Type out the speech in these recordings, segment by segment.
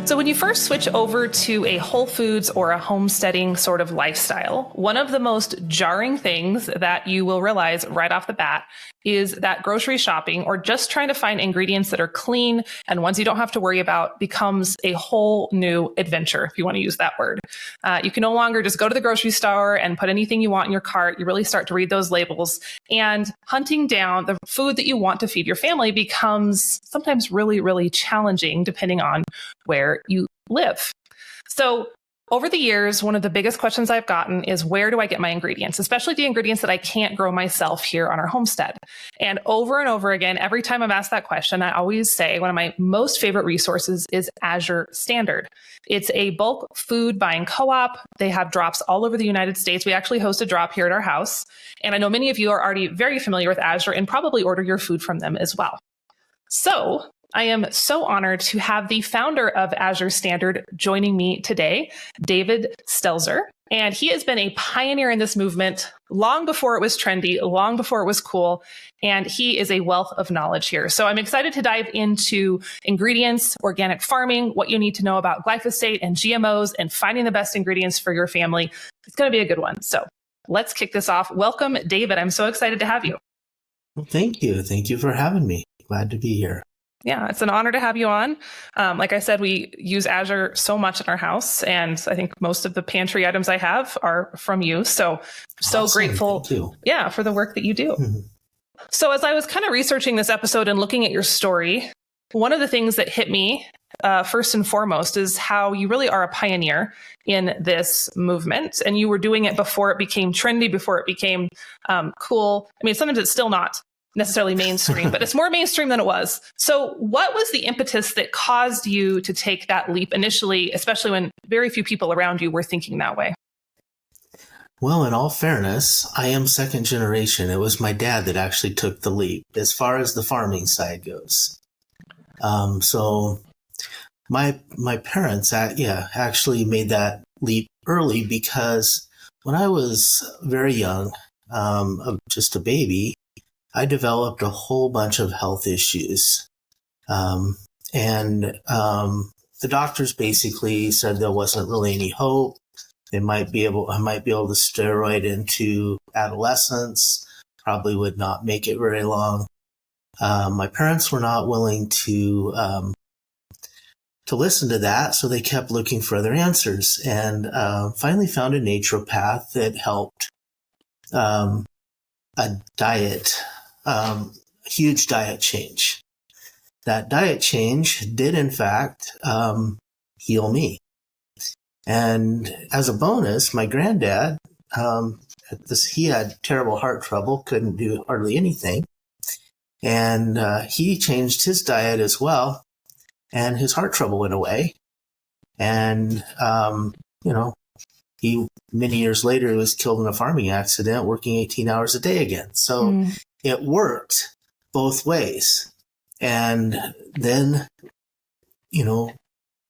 So when you first switch over to a Whole Foods or a homesteading sort of lifestyle, one of the most jarring things that you will realize right off the bat is that grocery shopping or just trying to find ingredients that are clean and ones you don't have to worry about becomes a whole new adventure, if you want to use that word. You can no longer just go to the grocery store and put anything you want in your cart. You really start to read those labels, and hunting down the food that you want to feed your family becomes sometimes really, really challenging depending on where you live. So over the years, one of the biggest questions I've gotten is, where do I get my ingredients, especially the ingredients that I can't grow myself here on our homestead? And over again, every time I'm asked that question, I always say one of my most favorite resources is Azure Standard. It's a bulk food buying co-op. They have drops all over the United States. We actually host a drop here at our house. And I know many of you are already very familiar with Azure and probably order your food from them as well. So I am so honored to have the founder of Azure Standard joining me today, David Stelzer. And he has been a pioneer in this movement long before it was trendy, long before it was cool. And he is a wealth of knowledge here. So I'm excited to dive into ingredients, organic farming, what you need to know about glyphosate and GMOs, and finding the best ingredients for your family. It's going to be a good one. So let's kick this off. Welcome, David. I'm so excited to have you. Well, thank you. Thank you for having me. Glad to be here. Yeah, it's an honor to have you on. Like I said, we use Azure so much in our house, and I think most of the pantry items I have are from you. So Awesome. Grateful, Thank you. Yeah, for the work that you do. Mm-hmm. So as I was kind of researching this episode and looking at your story, one of the things that hit me first and foremost is how you really are a pioneer in this movement, and you were doing it before it became trendy, before it became cool. I mean, sometimes it's still not necessarily mainstream, but it's more mainstream than it was. So what was the impetus that caused you to take that leap initially, especially when very few people around you were thinking that way? Well, in all fairness, I am second generation. It was my dad that actually took the leap as far as the farming side goes. So my parents, actually made that leap early, because when I was very young, just a baby, I developed a whole bunch of health issues. The doctors basically said there wasn't really any hope. I might be able to steroid into adolescence, probably would not make it very long. My parents were not willing to listen to that, so they kept looking for other answers, and finally found a naturopath that helped a diet, huge diet change. That diet change did, in fact, heal me. And as a bonus, my granddad, he had terrible heart trouble, couldn't do hardly anything. And he changed his diet as well, and his heart trouble went away. And, many years later, he was killed in a farming accident, working 18 hours a day again. So it worked both ways. And then,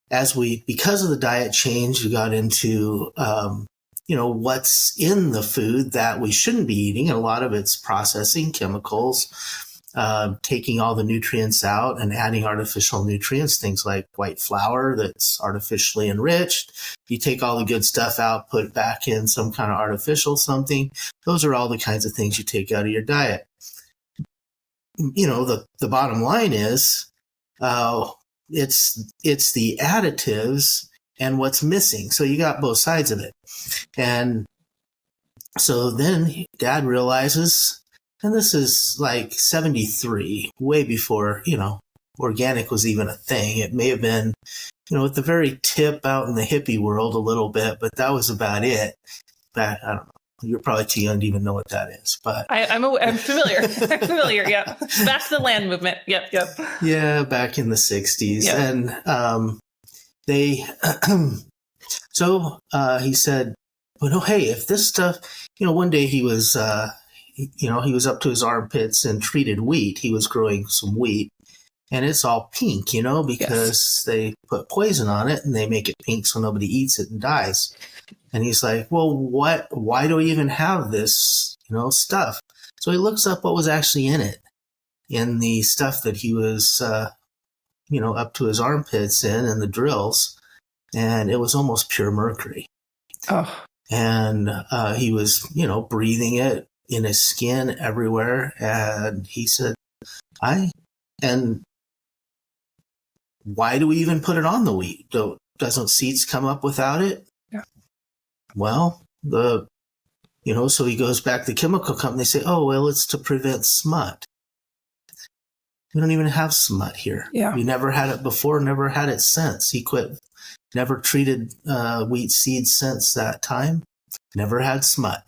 because of the diet change, we got into, what's in the food that we shouldn't be eating. A lot of it's processing chemicals, taking all the nutrients out and adding artificial nutrients, things like white flour that's artificially enriched. You take all the good stuff out, put it back in some kind of artificial something. Those are all the kinds of things you take out of your diet. The bottom line is, it's the additives and what's missing. So you got both sides of it. And so then Dad realizes, and this is like 73, way before, organic was even a thing. It may have been, at the very tip out in the hippie world a little bit, but that was about it. Back, I don't know. You're probably too young to even know what that is, but I'm familiar. I'm familiar. Yeah. Back to the land movement. Yep. Yeah. Back in the 60s. Yep. And, he said, well, hey, if this stuff, one day he was, he was up to his armpits in treated wheat. He was growing some wheat, and it's all pink, because they put poison on it and they make it pink so nobody eats it and dies. And he's like, well, why do we even have this, stuff? So he looks up what was actually in it, in the stuff that he was, up to his armpits in the drills, and it was almost pure mercury. Oh. And he was, breathing it in his skin everywhere. And he said, and why do we even put it on the wheat? Doesn't seeds come up without it? Yeah. Well, so he goes back to the chemical company. They say, oh, well, it's to prevent smut. We don't even have smut here. Yeah. We never had it before, never had it since. He quit, never treated wheat seeds since that time, never had smut.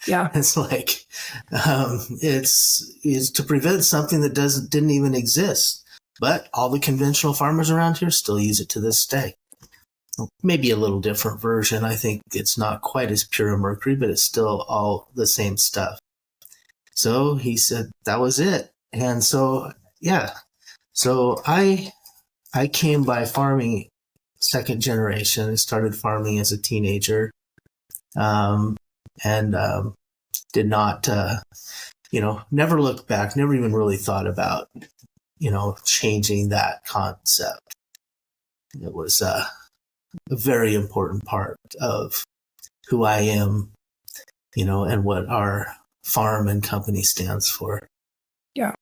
Yeah. It's like, it's to prevent something that didn't even exist. But all the conventional farmers around here still use it to this day. Maybe a little different version. I think it's not quite as pure mercury, but it's still all the same stuff. So he said that was it. And so, yeah. So I came by farming second generation. I started farming as a teenager. And did not, never looked back, never even really thought about, changing that concept. It was a very important part of who I am, and what our farm and company stands for. Yeah.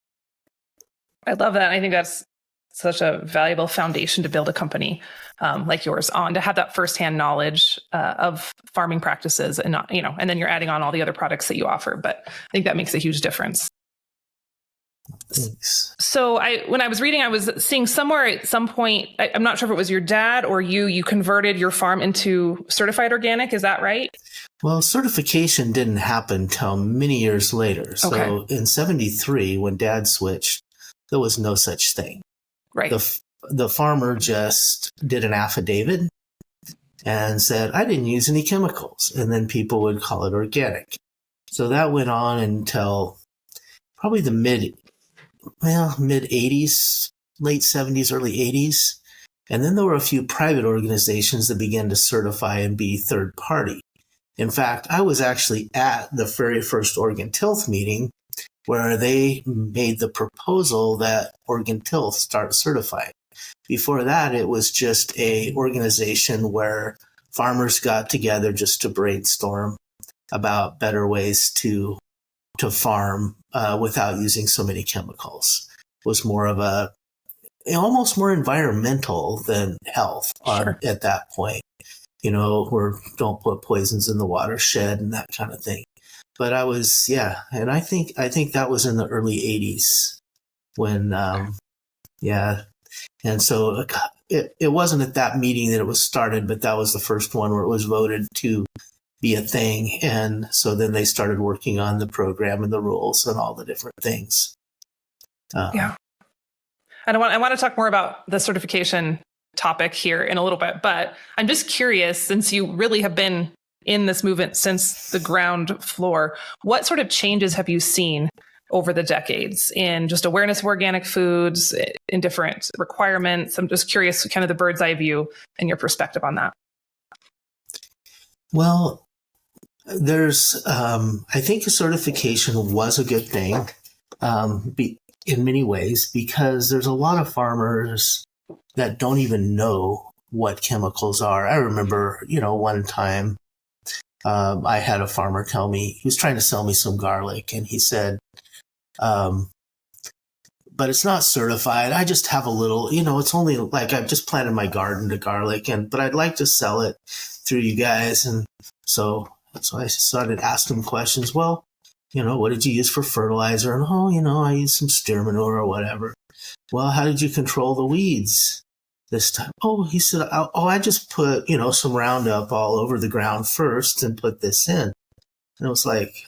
I love that. I think that's such a valuable foundation to build a company like yours on, to have that firsthand knowledge of farming practices, and not, and then you're adding on all the other products that you offer. But I think that makes a huge difference. Thanks. So when I was reading, I was seeing somewhere at some point, I'm not sure if it was your dad or you converted your farm into certified organic. Is that right? Well, certification didn't happen till many years later. So Okay. in 73, when Dad switched, there was no such thing. Right. The farmer just did an affidavit and said, I didn't use any chemicals. And then people would call it organic. So that went on until probably the mid 80s, late 70s, early 80s. And then there were a few private organizations that began to certify and be third party. In fact, I was actually at the very first Oregon Tilth meeting where they made the proposal that Oregon Tilth start certifying. Before that, it was just a organization where farmers got together just to brainstorm about better ways to farm without using so many chemicals. It was more of almost more environmental than health Sure. At that point. Where don't put poisons in the watershed and that kind of thing. But I was, and I think that was in the early 80s when, and so it wasn't at that meeting that it was started, but that was the first one where it was voted to be a thing. And so then they started working on the program and the rules and all the different things. Yeah. And I want to talk more about the certification topic here in a little bit, but I'm just curious, since you really have been in this movement since the ground floor, what sort of changes have you seen over the decades in just awareness of organic foods, in different requirements? I'm just curious, kind of the bird's eye view and your perspective on that. Well, there's, I think certification was a good thing in many ways, because there's a lot of farmers that don't even know what chemicals are. I remember, one time I had a farmer tell me, he was trying to sell me some garlic, and he said, but it's not certified. I just have a little, it's only like I've just planted my garden to garlic, but I'd like to sell it through you guys. And so I started asking him questions. Well, what did you use for fertilizer? And, I used some steer manure or whatever. Well, how did you control the weeds this time? Oh, he said, I just put, some Roundup all over the ground first and put this in. And it was like,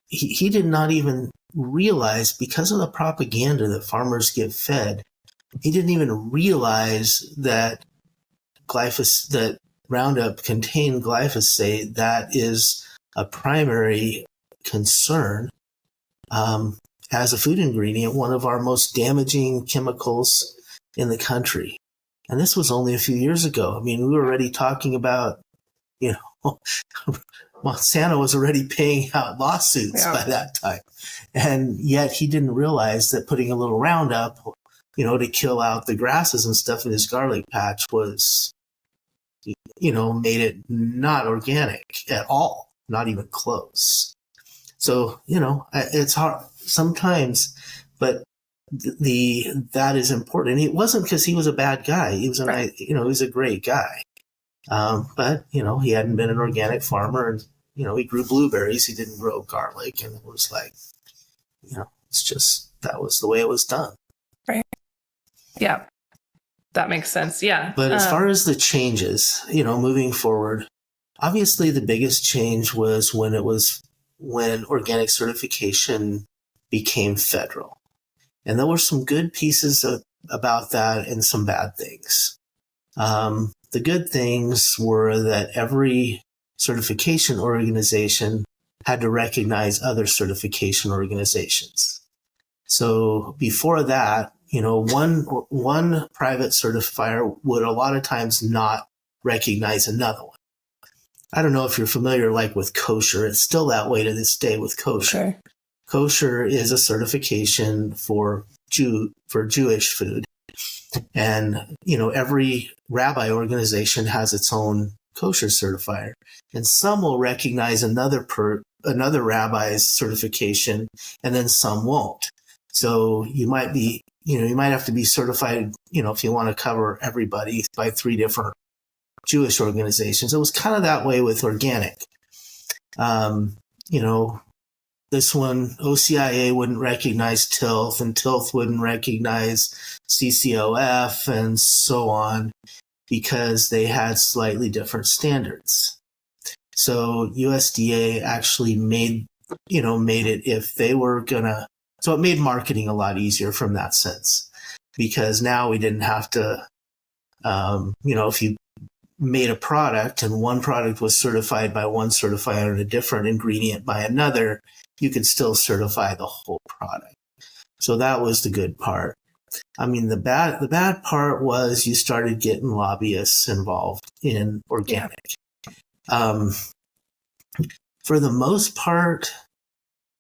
he did not even realize, because of the propaganda that farmers get fed, he didn't even realize that that Roundup contained glyphosate. That is a primary concern as a food ingredient, one of our most damaging chemicals in the country. And this was only a few years ago. I mean, we were already talking about, Monsanto was already paying out lawsuits by that time. And yet he didn't realize that putting a little Roundup, to kill out the grasses and stuff in his garlic patch was, made it not organic at all, not even close. So, it's hard sometimes, but that is important. And it wasn't because he was a bad guy. He was he was a great guy. But, he hadn't been an organic farmer and, he grew blueberries. He didn't grow garlic. And it was like, it's just, that was the way it was done. Right. Yeah. That makes sense. Yeah. But as far as the changes, moving forward, obviously the biggest change was when organic certification became federal. And there were some good pieces about that and some bad things. The good things were that every certification organization had to recognize other certification organizations. So before that, one private certifier would a lot of times not recognize another one. I don't know if you're familiar, like with kosher. It's still that way to this day with kosher. Okay. Kosher is a certification for Jewish food. And, every rabbi organization has its own kosher certifier. And some will recognize another rabbi's certification, and then some won't. So you might have to be certified, if you want to cover everybody, by 3 different Jewish organizations. It was kind of that way with organic. This one, OCIA wouldn't recognize tilth, and tilth wouldn't recognize CCOF, and so on, because they had slightly different standards. So USDA actually made it if they were so it made marketing a lot easier from that sense, because now we didn't have to, if you made a product and one product was certified by one certifier and a different ingredient by another, you could still certify the whole product. So that was the good part. I mean, the bad part was you started getting lobbyists involved in organic. For the most part,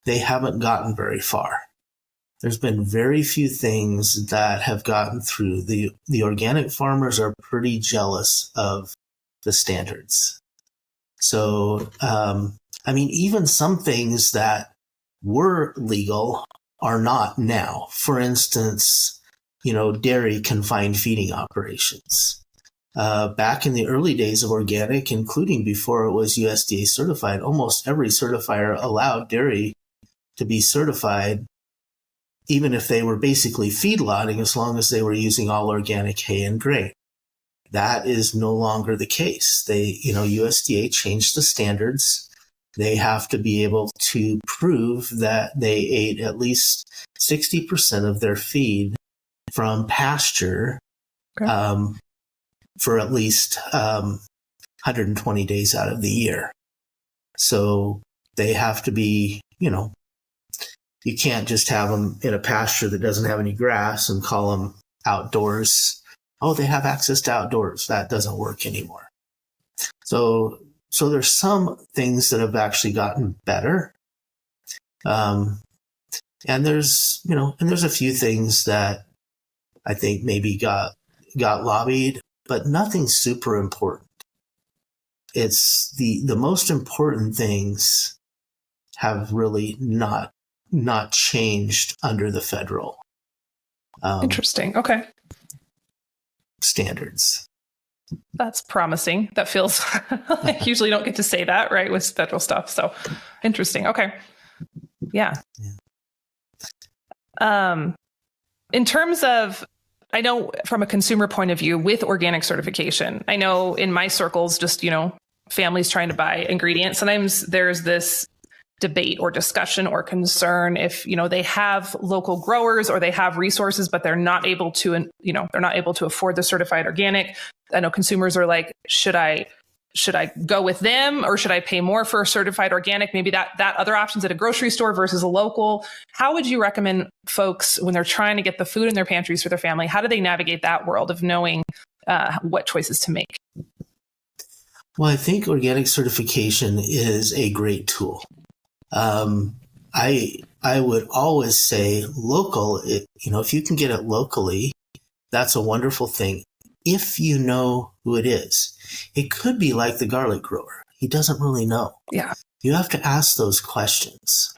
they haven't gotten very far. There's been very few things that have gotten through. The organic farmers are pretty jealous of the standards. So, even some things that were legal are not now. For instance, dairy confined feeding operations. Back in the early days of organic, including before it was USDA certified, almost every certifier allowed dairy to be certified, even if they were basically feedlotting, as long as they were using all organic hay and grain. That is no longer the case. USDA changed the standards. They have to be able to prove that they ate at least 60% of their feed from pasture for at least 120 days out of the year. So they have to be, you can't just have them in a pasture that doesn't have any grass and call them outdoors. Oh, they have access to outdoors. That doesn't work anymore. So there's some things that have actually gotten better. And there's a few things that I think maybe got lobbied, but nothing super important. It's the most important things have really not changed under the federal interesting. Okay. standards. That's promising. That feels like usually don't get to say that, right, with federal stuff. So interesting. Okay. Yeah. In terms of, I know from a consumer point of view with organic certification, I know in my circles, just, families trying to buy ingredients, sometimes there's this debate or discussion or concern if, they have local growers or they have resources, but they're not able to, they're not able to afford the certified organic. I know consumers are like, should I go with them or should I pay more for a certified organic? Maybe that other options at a grocery store versus a local. How would you recommend folks when they're trying to get the food in their pantries for their family? How do they navigate that world of knowing what choices to make? Well, I think organic certification is a great tool. I would always say local, if you can get it locally, that's a wonderful thing. If you know who it is, it could be like the garlic grower. He doesn't really know. Yeah. You have to ask those questions.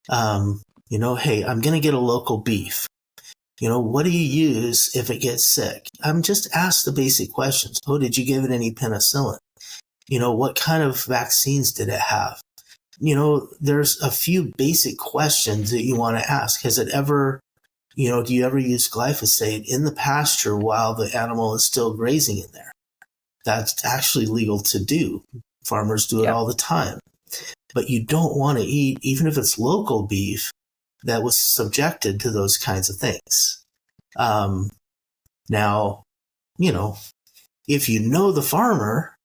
Hey, I'm going to get a local beef. What do you use if it gets sick? I'm just ask the basic questions. Oh, did you give it any penicillin? What kind of vaccines did it have? There's a few basic questions that you want to ask. Has it ever, do you ever use glyphosate in the pasture while the animal is still grazing in there? That's actually legal to do. Farmers do it all the time. But you don't want to eat, even if it's local beef, that was subjected to those kinds of things. Now, if you know the farmer,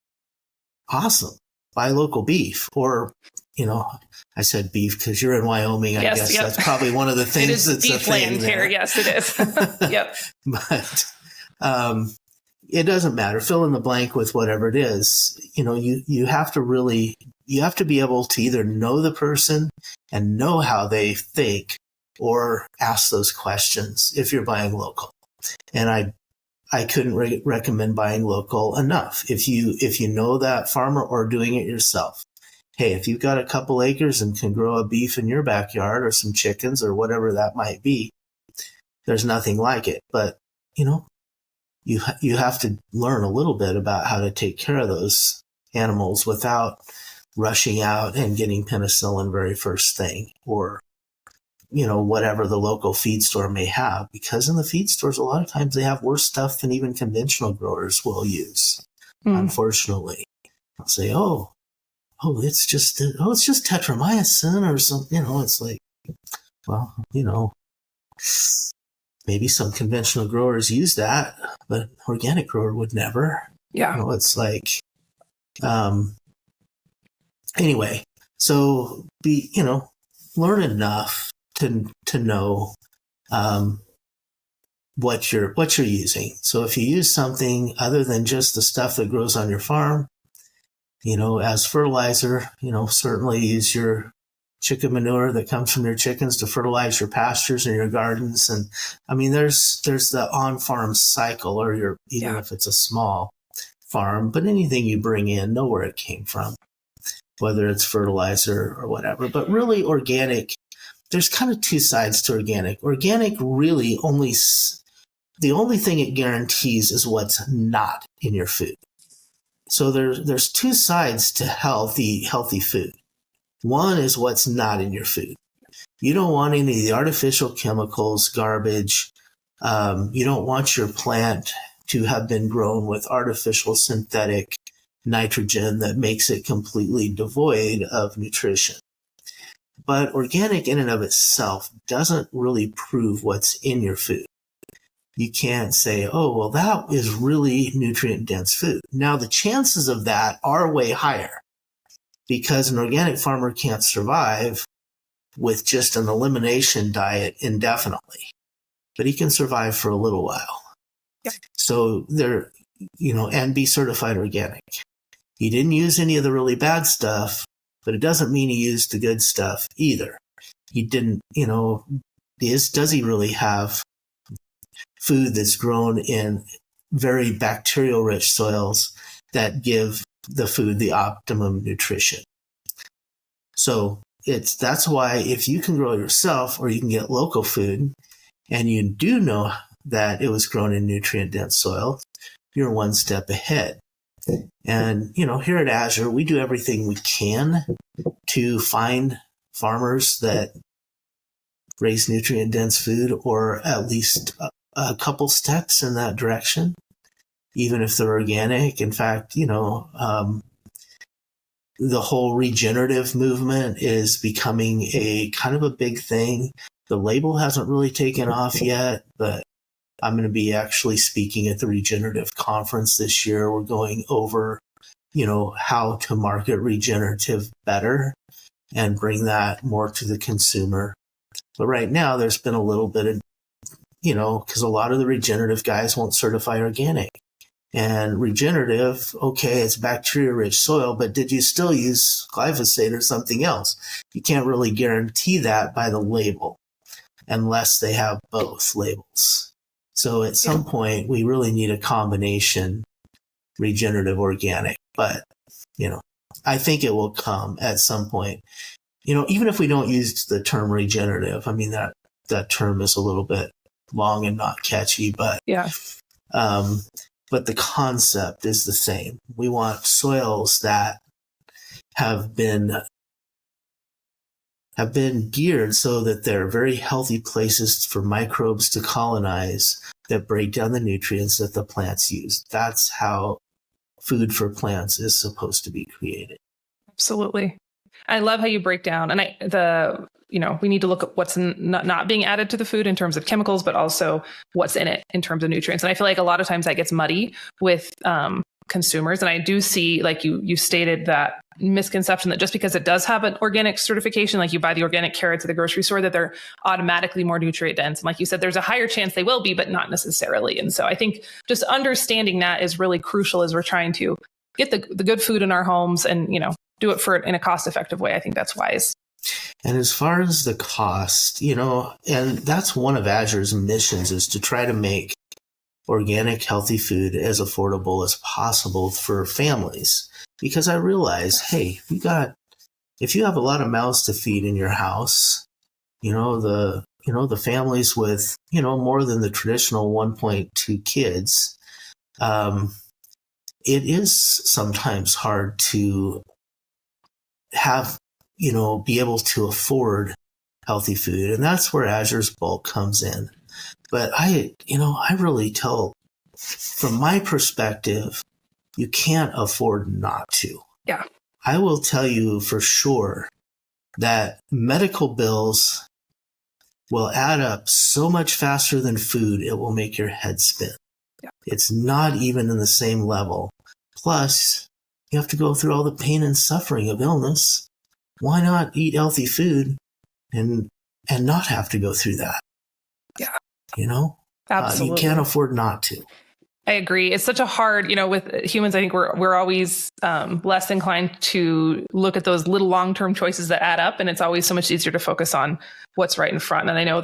awesome, buy local beef. Or, I said beef because you're in Wyoming. I guess that's probably one of the things it is that's beef a thing land there. here. Yes, it is. Yep. But it doesn't matter. Fill in the blank with whatever it is. You have to be able to either know the person and know how they think, or ask those questions if you're buying local. And I couldn't recommend buying local enough. If you know that farmer or doing it yourself. Hey, if you've got a couple acres and can grow a beef in your backyard or some chickens or whatever that might be, there's nothing like it. But, you have to learn a little bit about how to take care of those animals without rushing out and getting penicillin very first thing, or, whatever the local feed store may have. Because in the feed stores, a lot of times they have worse stuff than even conventional growers will use, unfortunately. I'll say, it's just tetramycin or something. It's like, well, maybe some conventional growers use that, but organic grower would never. Yeah. It's like, anyway, so learn enough to know, what you're using. So if you use something other than just the stuff that grows on your farm, as fertilizer, certainly use your chicken manure that comes from your chickens to fertilize your pastures and your gardens. And I mean, there's the on-farm cycle, or even if it's a small farm, but anything you bring in, know where it came from, whether it's fertilizer or whatever. But really organic, there's kind of two sides to organic. Organic really the only thing it guarantees is what's not in your food. So there's two sides to healthy food. One is what's not in your food. You don't want any of the artificial chemicals, garbage. You don't want your plant to have been grown with artificial synthetic nitrogen that makes it completely devoid of nutrition. But organic in and of itself doesn't really prove what's in your food. You can't say, oh, well, that is really nutrient-dense food. Now, the chances of that are way higher, because an organic farmer can't survive with just an elimination diet indefinitely, but he can survive for a little while. Yeah. So and be certified organic. He didn't use any of the really bad stuff, but it doesn't mean he used the good stuff either. He didn't, does he really have food that's grown in very bacterial-rich soils that give the food the optimum nutrition? So that's why if you can grow yourself, or you can get local food, and you do know that it was grown in nutrient-dense soil, you're one step ahead. And, here at Azure, we do everything we can to find farmers that raise nutrient-dense food, or at least a couple steps in that direction, even if they're organic. In fact, the whole regenerative movement is becoming a kind of a big thing. The label hasn't really taken off yet, but I'm going to be actually speaking at the regenerative conference this year. We're going over, how to market regenerative better and bring that more to the consumer. But right now there's been a little bit of, because a lot of the regenerative guys won't certify organic. And regenerative, okay, it's bacteria-rich soil, but did you still use glyphosate or something else? You can't really guarantee that by the label unless they have both labels. So at some point, we really need a combination, regenerative, organic. But, I think it will come at some point. Even if we don't use the term regenerative, I mean, that term is a little bit long and not catchy, but yeah. But the concept is the same. We want soils that have been geared so that they're very healthy places for microbes to colonize that break down the nutrients that the plants use. That's how food for plants is supposed to be created. Absolutely. I love how you break down, and we need to look at what's not being added to the food in terms of chemicals, but also what's in it in terms of nutrients. And I feel like a lot of times that gets muddy with consumers. And I do see, like you stated, that misconception that just because it does have an organic certification, like you buy the organic carrots at the grocery store, that they're automatically more nutrient dense. And like you said, there's a higher chance they will be, but not necessarily. And so I think just understanding that is really crucial as we're trying to get the good food in our homes and, do it in a cost-effective way. I think that's wise. And as far as the cost, and that's one of Azure's missions, is to try to make organic, healthy food as affordable as possible for families. Because I realize, hey, if you have a lot of mouths to feed in your house, the families with, more than the traditional 1.2 kids, it is sometimes hard to have, be able to afford healthy food. And that's where Azure's bulk comes in. But I really tell, from my perspective, you can't afford not to. Yeah. I will tell you for sure that medical bills will add up so much faster than food, it will make your head spin. Yeah. It's not even in the same level. Plus, you have to go through all the pain and suffering of illness. Why not eat healthy food and not have to go through that? Yeah. Absolutely. You can't afford not to. I agree. It's such a hard, with humans, I think we're always less inclined to look at those little long-term choices that add up. And it's always so much easier to focus on what's right in front. And I know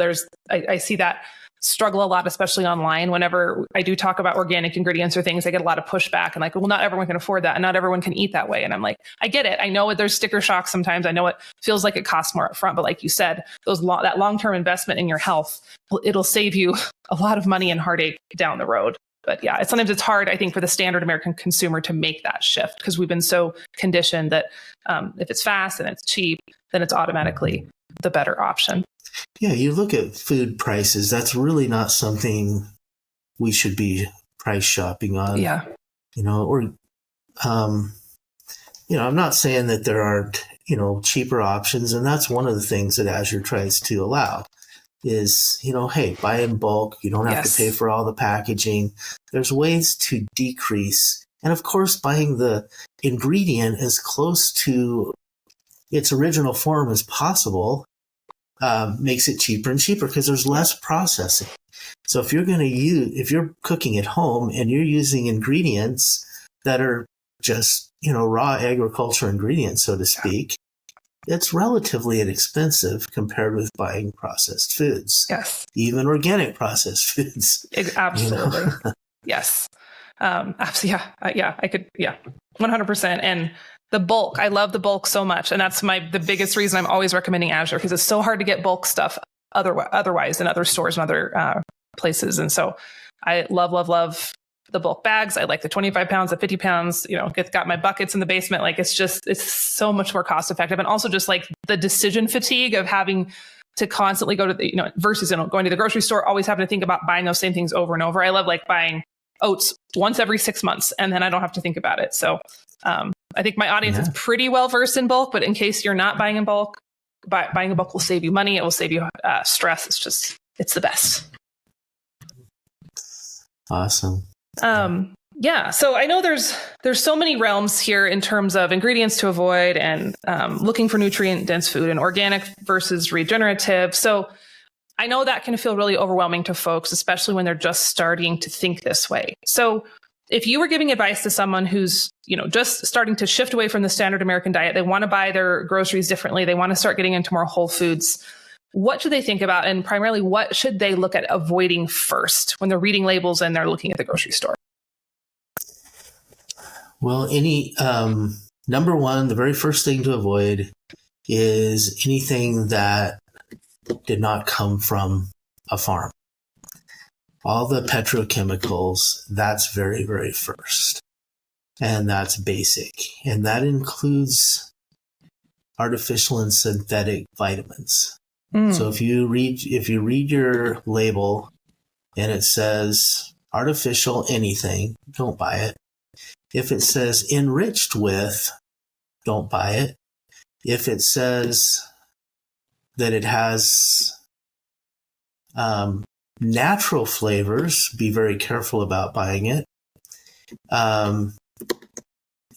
I see that struggle a lot, especially online. Whenever I do talk about organic ingredients or things, I get a lot of pushback and like, well, not everyone can afford that and not everyone can eat that way. And I'm like, I get it. I know there's sticker shock sometimes. I know it feels like it costs more upfront, but like you said, that long-term investment in your health, it'll save you a lot of money and heartache down the road. But yeah, sometimes it's hard, I think, for the standard American consumer to make that shift because we've been so conditioned that if it's fast and it's cheap, then it's automatically the better option. Yeah, you look at food prices, that's really not something we should be price shopping on. Yeah. I'm not saying that there aren't, cheaper options. And that's one of the things that Azure tries to allow is, hey, buy in bulk. You don't have to pay for all the packaging. There's ways to decrease. And of course, buying the ingredient as close to its original form as possible makes it cheaper and cheaper because there's less processing. So if you're cooking at home and you're using ingredients that are just, raw agriculture ingredients, so to speak, it's relatively inexpensive compared with buying processed foods. Yes. Even organic processed foods. Absolutely. Yes. I could, 100%. And the bulk, I love the bulk so much. And that's the biggest reason I'm always recommending Azure because it's so hard to get bulk stuff otherwise in other stores and other places. And so I love the bulk bags. I like the 25 pounds, the 50 pounds, got my buckets in the basement. Like it's so much more cost effective. And also just like the decision fatigue of having to constantly go to versus going to the grocery store, always having to think about buying those same things over and over. I love like buying oats once every 6 months and then I don't have to think about it. So I think my audience is pretty well versed in bulk, but in case you're not buying in bulk, buying in bulk will save you money. It will save you stress. It's the best. Awesome. So I know there's so many realms here in terms of ingredients to avoid and looking for nutrient dense food and organic versus regenerative. So I know that can feel really overwhelming to folks, especially when they're just starting to think this way. So if you were giving advice to someone who's, just starting to shift away from the standard American diet, they want to buy their groceries differently, they want to start getting into more whole foods, what should they think about? And primarily, what should they look at avoiding first when they're reading labels and they're looking at the grocery store? Well, number one, the very first thing to avoid is anything that did not come from a farm. All the petrochemicals, that's very, very first. And that's basic. And that includes artificial and synthetic vitamins. So if you read your label and it says artificial anything, don't buy it. If it says enriched with, don't buy it. If it says that it has natural flavors, be very careful about buying it.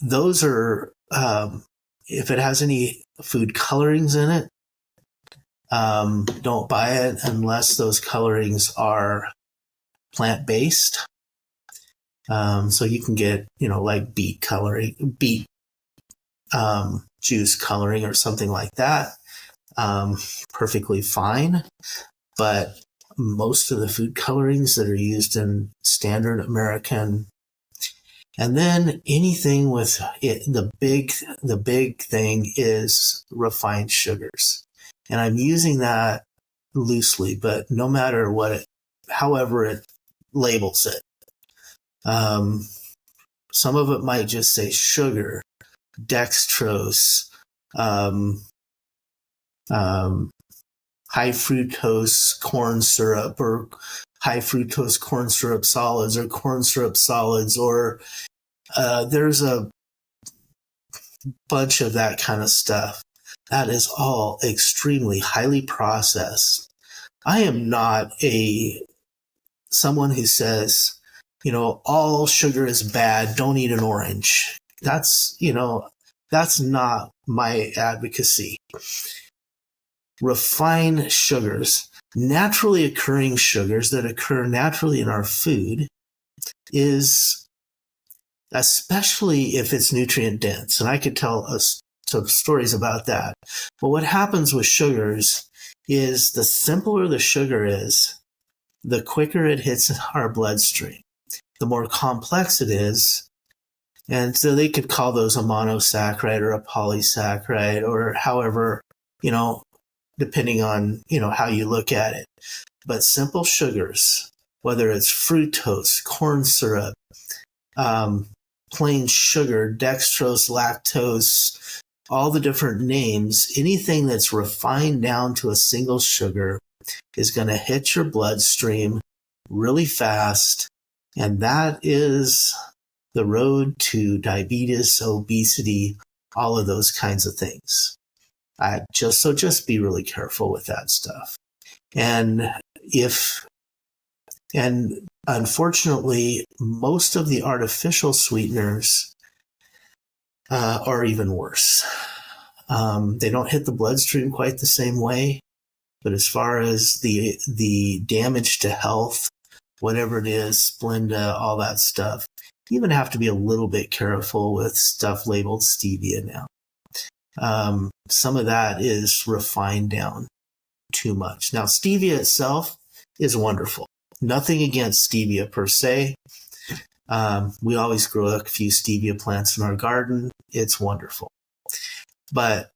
Those are, if it has any food colorings in it, don't buy it unless those colorings are plant-based. So you can get, like beet coloring, beet juice coloring or something like that. Perfectly fine. But most of the food colorings that are used in standard American, and then anything with it, the big thing is refined sugars. And I'm using that loosely, but no matter however it labels it. Some of it might just say sugar, dextrose, high fructose corn syrup, or high fructose corn syrup solids, or corn syrup solids, or there's a bunch of that kind of stuff. That is all extremely highly processed. I am not someone who says, all sugar is bad, don't eat an orange. That's not my advocacy. Refined sugars, naturally occurring sugars that occur naturally in our food, is especially if it's nutrient dense. And I could tell us some stories about that. But what happens with sugars is the simpler the sugar is, the quicker it hits our bloodstream. The more complex it is, and so they could call those a monosaccharide or a polysaccharide, or however, depending on, how you look at it. But simple sugars, whether it's fructose, corn syrup, plain sugar, dextrose, lactose, all the different names, anything that's refined down to a single sugar is going to hit your bloodstream really fast. And that is the road to diabetes, obesity, all of those kinds of things. Just be really careful with that stuff. And unfortunately, most of the artificial sweeteners are even worse. They don't hit the bloodstream quite the same way, but as far as the damage to health, whatever it is, Splenda, all that stuff, you even have to be a little bit careful with stuff labeled stevia now. Some of that is refined down too much. Now, stevia itself is wonderful. Nothing against stevia per se. We always grow a few stevia plants in our garden. It's wonderful. But,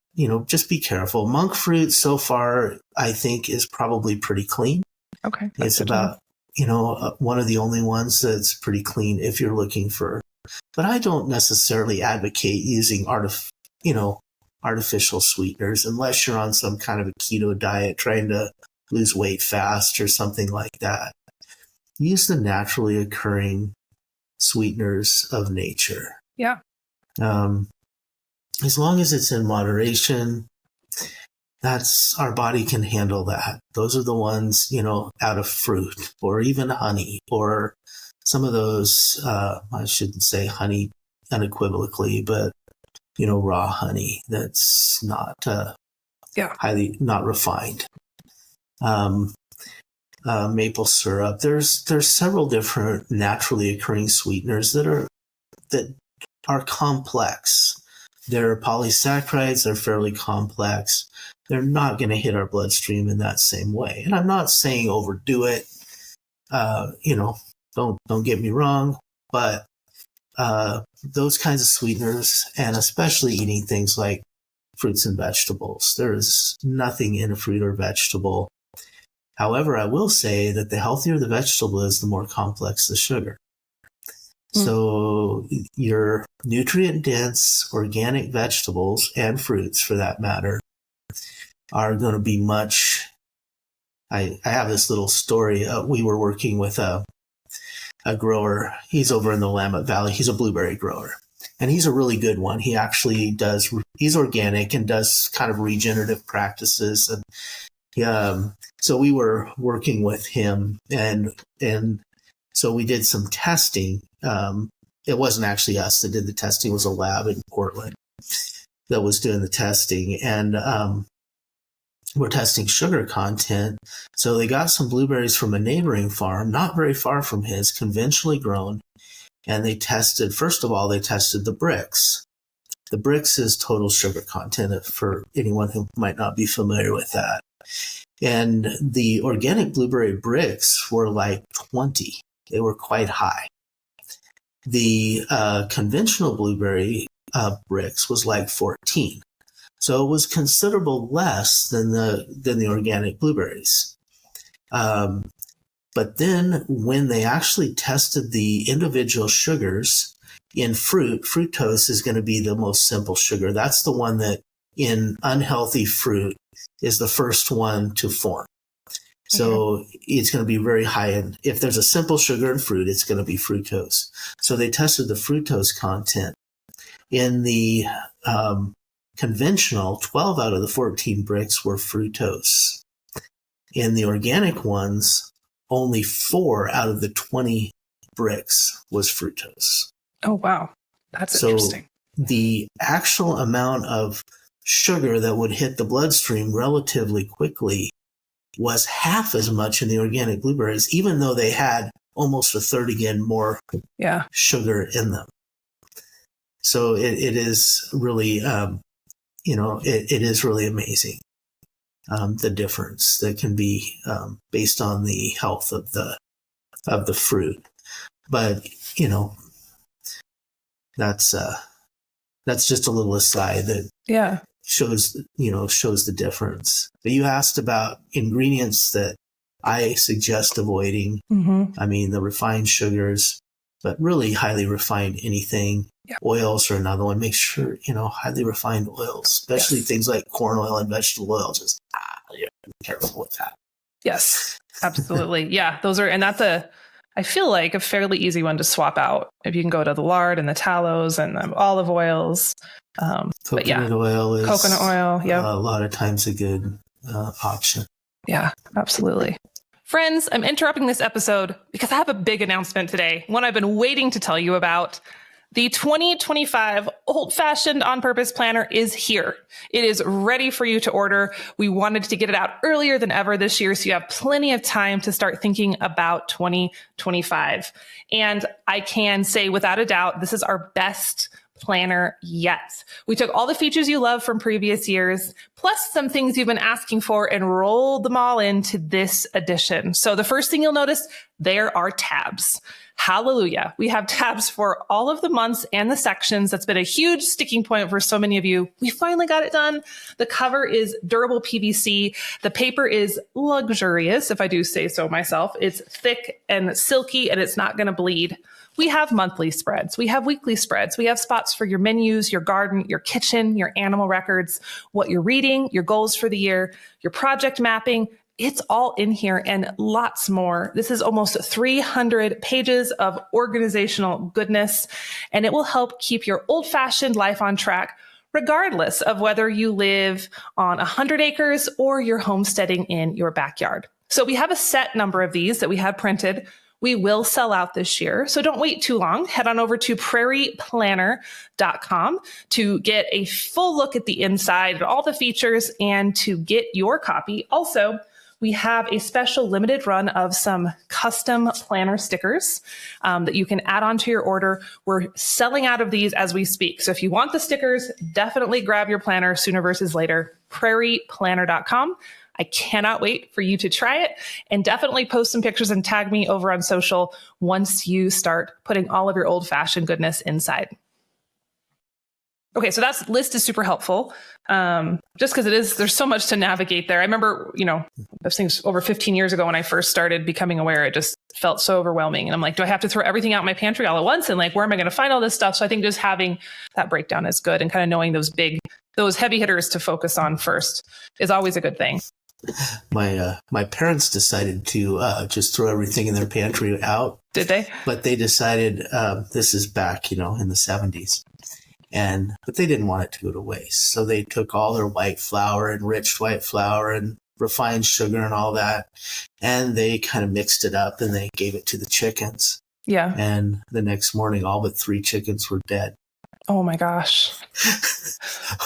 just be careful. Monk fruit so far, I think, is probably pretty clean. Okay. It's about, one of the only ones that's pretty clean if you're looking for. But I don't necessarily advocate using artificial sweeteners unless you're on some kind of a keto diet trying to lose weight fast or something like that. Use the naturally occurring sweeteners of nature. Yeah. As long as it's in moderation, our body can handle that. Those are the ones, out of fruit or even honey or some of those, I shouldn't say honey unequivocally, but, raw honey that's not highly, not refined. maple syrup. There's several different naturally occurring sweeteners that are complex. They're polysaccharides. They're fairly complex. They're not going to hit our bloodstream in that same way. And I'm not saying overdo it. Don't get me wrong, but those kinds of sweeteners, and especially eating things like fruits and vegetables, there is nothing in a fruit or vegetable. However, I will say that the healthier the vegetable is, the more complex the sugar. So your nutrient-dense organic vegetables and fruits, for that matter, are going to be much. I have this little story. We were working with a grower. He's over in the Willamette Valley. He's a blueberry grower, and he's a really good one. He actually he's organic and does kind of regenerative practices. And so we were working with him, and so we did some testing. It wasn't actually us that did the testing. It was a lab in Portland that was doing the testing. And we're testing sugar content. So they got some blueberries from a neighboring farm, not very far from his, conventionally grown. And they tested, first of all, they tested the bricks. The bricks is total sugar content, for anyone who might not be familiar with that. And the organic blueberry bricks were like 20. They were quite high. The conventional blueberry bricks was like 14. So it was considerable less than the organic blueberries. But then when they actually tested the individual sugars in fruit, fructose is going to be the most simple sugar. That's the one that in unhealthy fruit is the first one to form. So it's going to be very high in. If there's a simple sugar in fruit, it's going to be fructose. So they tested the fructose content. In the conventional, 12 out of the 14 bricks were fructose. In the organic ones, only 4 out of the 20 bricks was fructose. Oh, wow. That's interesting. The actual amount of sugar that would hit the bloodstream relatively quickly was half as much in the organic blueberries, even though they had almost a third again more sugar in them. So it is really, it is really amazing, the difference that can be based on the health of the fruit. But that's just a little aside that shows the difference. But you asked about ingredients that I suggest avoiding. I mean, the refined sugars, but really highly refined anything. Oils are another one. Make sure, highly refined oils, especially things like corn oil and vegetable oil. Just be careful with that. Yes, absolutely. Those are, and that's I feel like a fairly easy one to swap out. If you can go to the lard and the tallows and the olive oils. Coconut oil is a lot of times a good option. Yeah, absolutely. Friends, I'm interrupting this episode because I have a big announcement today, one I've been waiting to tell you about. The 2025 Old-Fashioned On Purpose Planner is here. It is ready for you to order. We wanted to get it out earlier than ever this year, so you have plenty of time to start thinking about 2025. And I can say without a doubt, this is our best planner yet. We took all the features you love from previous years, plus some things you've been asking for, and rolled them all into this edition. So the first thing you'll notice, there are tabs. Hallelujah. We have tabs for all of the months and the sections. That's been a huge sticking point for so many of you. We finally got it done. The cover is durable PVC. The paper is luxurious, if I do say so myself. It's thick and silky, and it's not going to bleed. We have monthly spreads. We have weekly spreads. We have spots for your menus, your garden, your kitchen, your animal records, what you're reading, your goals for the year, your project mapping. It's all in here and lots more. This is almost 300 pages of organizational goodness, and it will help keep your old-fashioned life on track, regardless of whether you live on 100 acres or you're homesteading in your backyard. So we have a set number of these that we have printed. We will sell out this year, so don't wait too long. Head on over to prairieplanner.com to get a full look at the inside and all the features and to get your copy. Also, we have a special limited run of some custom planner stickers that you can add onto your order. We're selling out of these as we speak. So if you want the stickers, definitely grab your planner sooner versus later. prairieplanner.com. I cannot wait for you to try it, and definitely post some pictures and tag me over on social once you start putting all of your old-fashioned goodness inside. Okay, so that list is super helpful, just because there's so much to navigate there. I remember, those things over 15 years ago when I first started becoming aware, it just felt so overwhelming. And I'm like, do I have to throw everything out in my pantry all at once? And like, where am I going to find all this stuff? So I think just having that breakdown is good, and kind of knowing those heavy hitters to focus on first is always a good thing. My parents decided to just throw everything in their pantry out. Did they? But they decided, this is back, in the 70s. But they didn't want it to go to waste. So they took all their white flour, enriched white flour, and refined sugar and all that, and they kind of mixed it up and they gave it to the chickens. Yeah. And the next morning, all but 3 chickens were dead. Oh my gosh.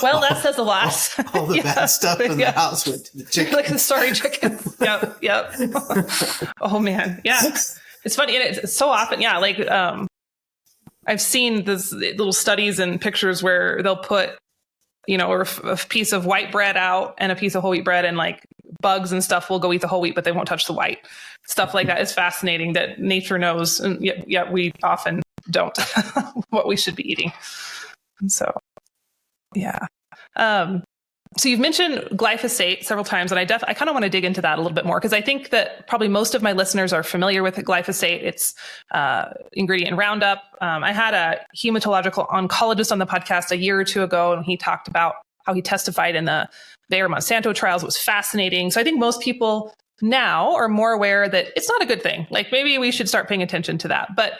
Well, that says a lot. All the bad stuff in the house went to the chickens. Like the sorry chickens. Yep. Oh man. Yeah. It's funny. And it's so often, like, I've seen this little studies and pictures where they'll put, a piece of white bread out and a piece of whole wheat bread, and like bugs and stuff will go eat the whole wheat, but they won't touch the white. Stuff like that is fascinating that nature knows. And yet we often don't what we should be eating. And so, yeah. So you've mentioned glyphosate several times, and I kind of want to dig into that a little bit more, because I think that probably most of my listeners are familiar with glyphosate. It's ingredient in Roundup. I had a hematological oncologist on the podcast a year or two ago, and he talked about how he testified in the Bayer Monsanto trials. It was fascinating. So I think most people now are more aware that it's not a good thing. Like, maybe we should start paying attention to that. But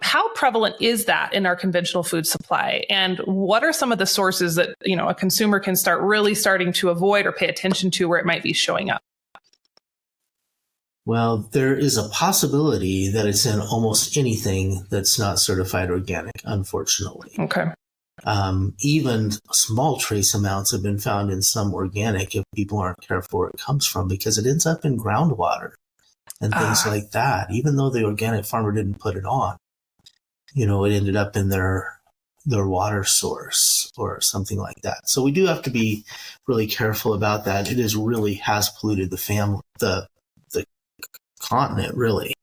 how prevalent is that in our conventional food supply? And what are some of the sources that, a consumer can starting to avoid or pay attention to where it might be showing up? Well, there is a possibility that it's in almost anything that's not certified organic, unfortunately. Okay. Even small trace amounts have been found in some organic if people aren't careful where it comes from, because it ends up in groundwater and things like that. Even though the organic farmer didn't put it on, it ended up in their water source or something like that. So we do have to be really careful about that. It really has polluted the continent, really.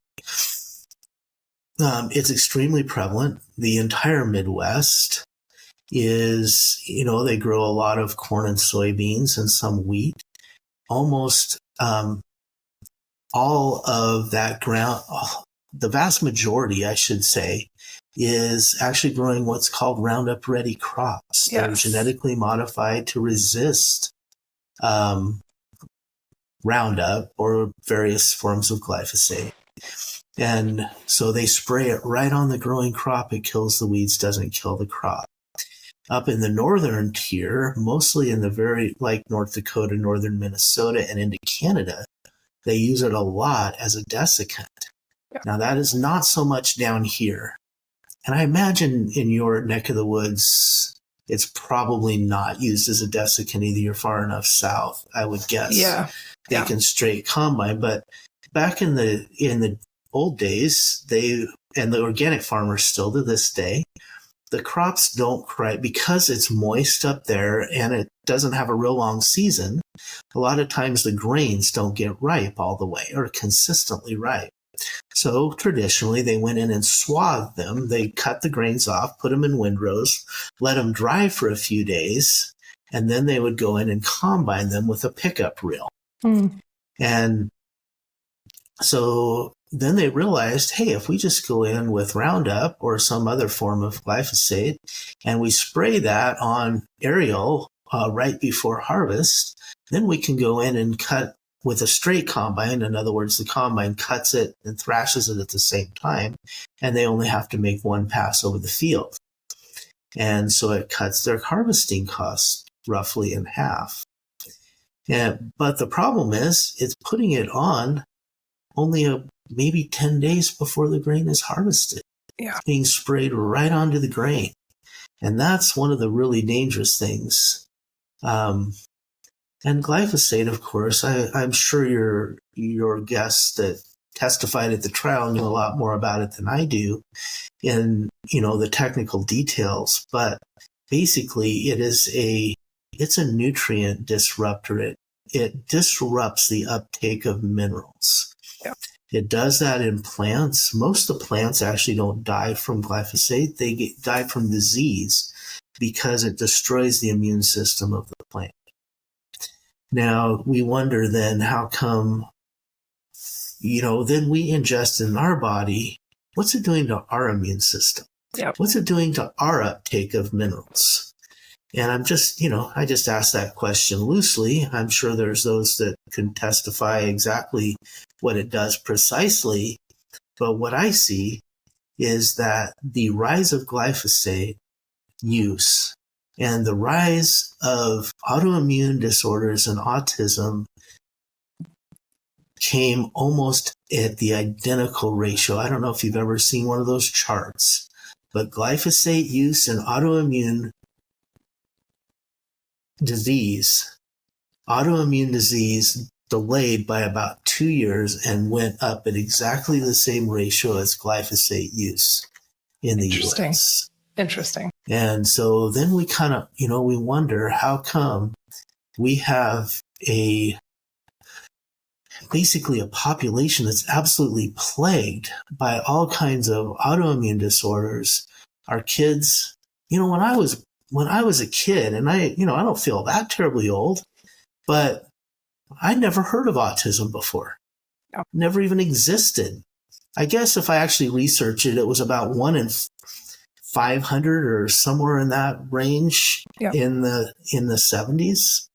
It's extremely prevalent. The entire Midwest is, they grow a lot of corn and soybeans and some wheat. Almost all of that ground, the vast majority, I should say, is actually growing what's called Roundup Ready crops. Yes. They're genetically modified to resist Roundup or various forms of glyphosate. And so they spray it right on the growing crop. It kills the weeds, doesn't kill the crop. Up in the northern tier, mostly in like North Dakota, northern Minnesota, and into Canada, they use it a lot as a desiccant. Yeah. Now, that is not so much down here. And I imagine in your neck of the woods, it's probably not used as a desiccant either. You're far enough south, I would guess. Yeah. They can straight combine. But back in the old days, and the organic farmers still to this day, the crops don't cry because it's moist up there and it doesn't have a real long season. A lot of times the grains don't get ripe all the way or consistently ripe. So traditionally, they went in and swathed them. They cut the grains off, put them in windrows, let them dry for a few days, and then they would go in and combine them with a pickup reel. And so then they realized, hey, if we just go in with Roundup or some other form of glyphosate and we spray that on aerial right before harvest, then we can go in and cut with a straight combine. In other words, the combine cuts it and thrashes it at the same time, and they only have to make one pass over the field. And so it cuts their harvesting costs roughly in half. But the problem is it's putting it on only maybe 10 days before the grain is harvested. Yeah. It's being sprayed right onto the grain. And that's one of the really dangerous things. And glyphosate, of course, I'm sure your guests that testified at the trial knew a lot more about it than I do in, the technical details. But basically, it's a nutrient disruptor. It disrupts the uptake of minerals. Yeah. It does that in plants. Most of the plants actually don't die from glyphosate. They die from disease because it destroys the immune system of the plant. Now, we wonder then how come, then we ingest in our body, what's it doing to our immune system? Yep. What's it doing to our uptake of minerals? And I'm just, I just asked that question loosely. I'm sure there's those that can testify exactly what it does precisely. But what I see is that the rise of glyphosate use and the rise of autoimmune disorders and autism came almost at the identical ratio. I don't know if you've ever seen one of those charts, but glyphosate use and autoimmune disease delayed by about 2 years and went up at exactly the same ratio as glyphosate use in the US. Interesting. And so then we kind of, we wonder how come we have basically a population that's absolutely plagued by all kinds of autoimmune disorders. Our kids, when I was a kid, and I don't feel that terribly old, but I'd never heard of autism before. No. Never even existed. I guess if I actually researched it, it was about 1 in 500 or somewhere in that range. Yep. in the 70s.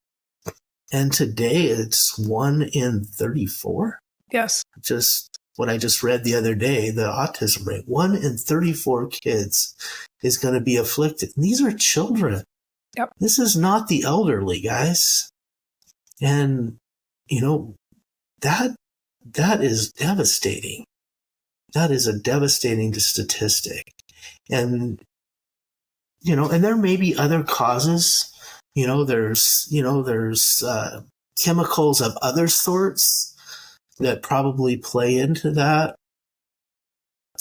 And today it's 1 in 34. Yes. Just what I just read the other day, the autism rate, 1 in 34 kids is going to be afflicted. And these are children. Yep. This is not the elderly, guys. And, that is devastating. That is a devastating statistic. And, and there may be other causes. There's chemicals of other sorts that probably play into that.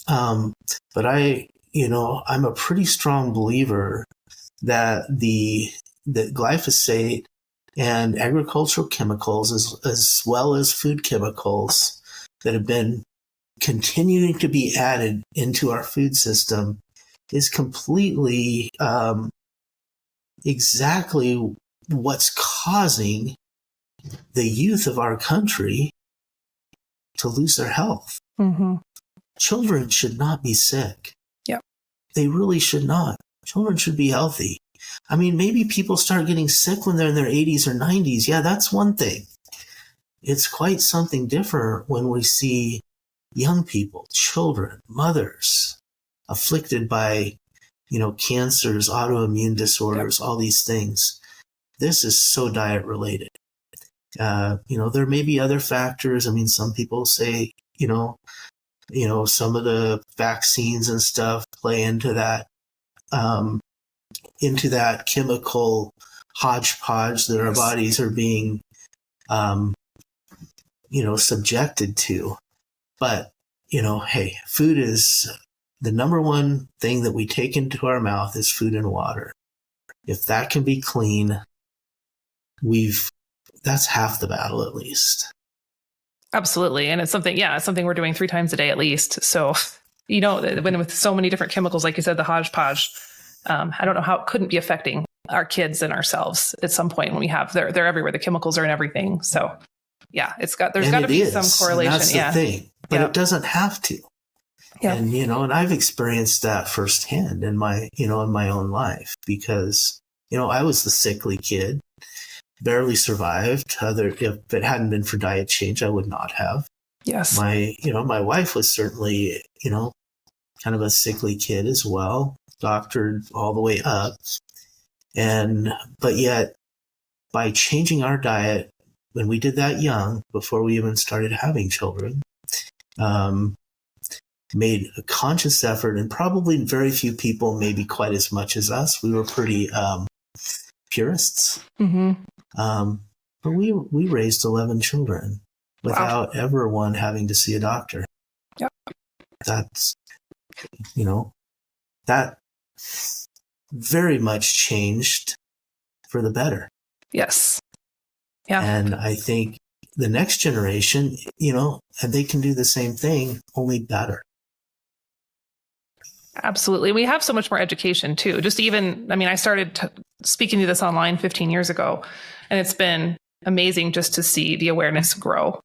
But I'm a pretty strong believer that that glyphosate and agricultural chemicals, as well as food chemicals that have been continuing to be added into our food system, is completely exactly what's causing the youth of our country to lose their health. Mm-hmm. Children should not be sick. Yep. They really should not. Children should be healthy. I mean, maybe people start getting sick when they're in their 80s or 90s. Yeah, that's one thing. It's quite something different when we see young people, children, mothers afflicted by, cancers, autoimmune disorders, all these things. This is so diet related. There may be other factors. I mean, some people say, some of the vaccines and stuff play into that chemical hodgepodge that our bodies are being, subjected to. But, hey, food is the number one thing that we take into our mouth is food and water. If that can be clean, that's half the battle at least. Absolutely. And it's something we're doing 3 times a day at least. So, when with so many different chemicals, like you said, the hodgepodge, I don't know how it couldn't be affecting our kids and ourselves at some point when we have, they're everywhere. The chemicals are in everything. So yeah, there's got to be some correlation. And that's the thing, but it doesn't have to. Yeah. And, and I've experienced that firsthand in my own life because, I was the sickly kid, barely survived. If it hadn't been for diet change, I would not have. Yes. My wife was certainly, kind of a sickly kid as well, doctored all the way up. But yet by changing our diet, when we did that young, before we even started having children, made a conscious effort, and probably very few people, maybe quite as much as us. We were pretty purists. Mm-hmm. But we raised 11 children without ever one having to see a doctor. Yep. That's, that very much changed for the better. Yes. Yeah. And I think the next generation, and they can do the same thing, only better. Absolutely. We have so much more education too. Just even, I started speaking to this online 15 years ago, and it's been amazing just to see the awareness grow.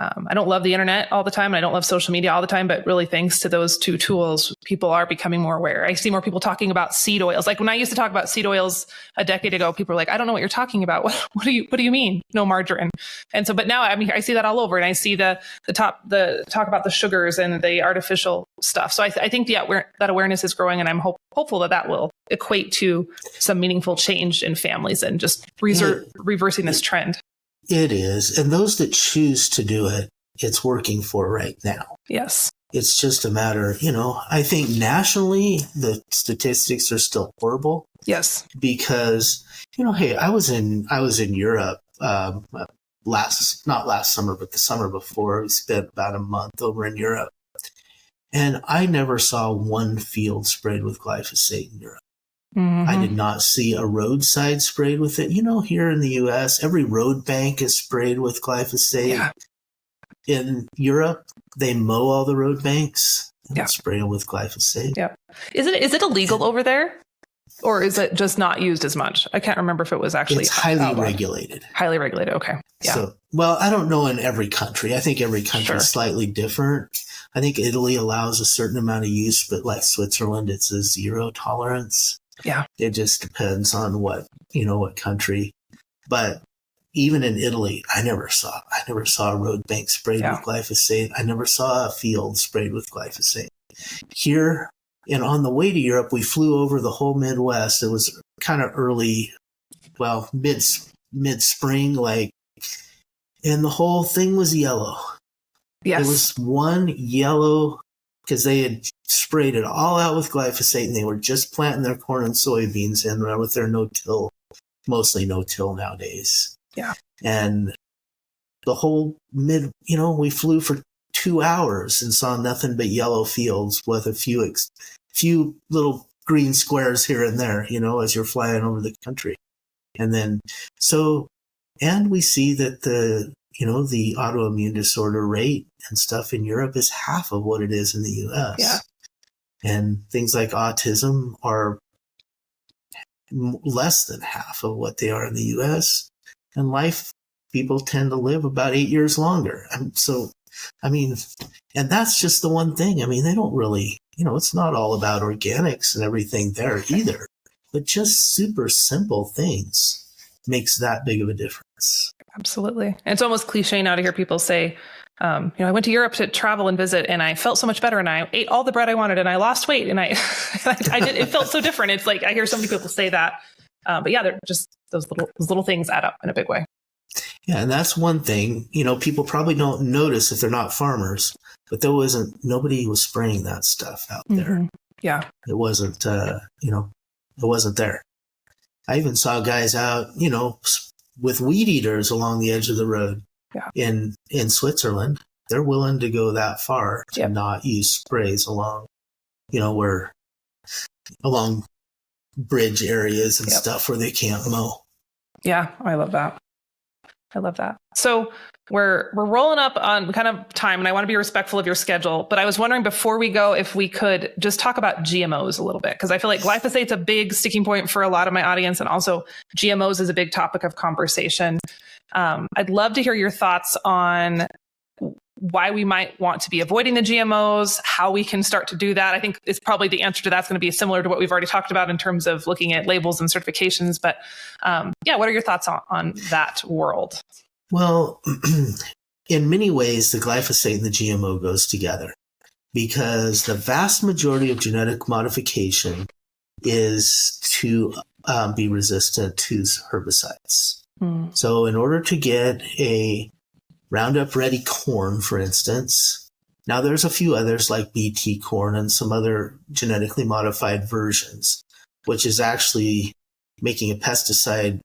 I don't love the internet all the time. And I don't love social media all the time, but really thanks to those two tools, people are becoming more aware. I see more people talking about seed oils. Like when I used to talk about seed oils a decade ago, people were like, I don't know what you're talking about. What do you mean? No margarine. And so, but now, I see that all over, and I see the talk about the sugars and the artificial stuff. So I think that awareness is growing, and I'm hopeful that will equate to some meaningful change in families and just reversing this trend. It is. And those that choose to do it, it's working for right now. Yes. It's just a matter, I think nationally, the statistics are still horrible. Yes. Because, hey, I was in Europe, not last summer, but the summer before. We spent about a month over in Europe. And I never saw one field sprayed with glyphosate in Europe. Mm-hmm. I did not see a roadside sprayed with it. Here in the U.S., every road bank is sprayed with glyphosate. Yeah. In Europe, they mow all the road banks and spray them with glyphosate. Yeah. Is it illegal over there? Or is it just not used as much? I can't remember if it was actually. It's highly regulated. Highly regulated. Okay. Yeah. So, I don't know in every country. I think every country is slightly different. I think Italy allows a certain amount of use, but like Switzerland, it's a zero tolerance. Yeah. It just depends on what country. But even in Italy, I never saw a road bank sprayed with glyphosate. I never saw a field sprayed with glyphosate. Here, and on the way to Europe, we flew over the whole Midwest. It was kind of early, mid-spring, and the whole thing was yellow. Yes. It was one yellow, because they had sprayed it all out with glyphosate, and they were just planting their corn and soybeans in with their no-till, mostly no-till nowadays. Yeah. And the whole we flew for 2 hours and saw nothing but yellow fields with a few little green squares here and there, as you're flying over the country. And then, and we see that the autoimmune disorder rate and stuff in Europe is half of what it is in the U.S. Yeah. And things like autism are less than half of what they are in the U.S. And people tend to live about 8 years longer. And that's just the one thing. They don't really, it's not all about organics and everything there either, but just super simple things makes that big of a difference. Absolutely. And it's almost cliche now to hear people say, I went to Europe to travel and visit, and I felt so much better, and I ate all the bread I wanted, and I lost weight, and I did. It felt so different. It's like I hear so many people say that, but yeah, they're just those little things add up in a big way. Yeah, and that's one thing. People probably don't notice if they're not farmers, but nobody was spraying that stuff out there. Mm-hmm. Yeah, it wasn't. It wasn't there. I even saw guys out, with weed eaters along the edge of the road. Yeah. In Switzerland, they're willing to go that far to not use sprays along, along bridge areas and stuff where they can't mow. Yeah, I love that. So we're rolling up on kind of time, and I want to be respectful of your schedule, but I was wondering before we go, if we could just talk about GMOs a little bit, because I feel like glyphosate's a big sticking point for a lot of my audience, and also GMOs is a big topic of conversation. I'd love to hear your thoughts on why we might want to be avoiding the GMOs, how we can start to do that. I think it's probably the answer to that's going to be similar to what we've already talked about in terms of looking at labels and certifications. But what are your thoughts on that world? Well, in many ways, the glyphosate and the GMO goes together, because the vast majority of genetic modification is to be resistant to herbicides. So in order to get a Roundup Ready corn, for instance, now there's a few others like BT corn and some other genetically modified versions, which is actually making a pesticide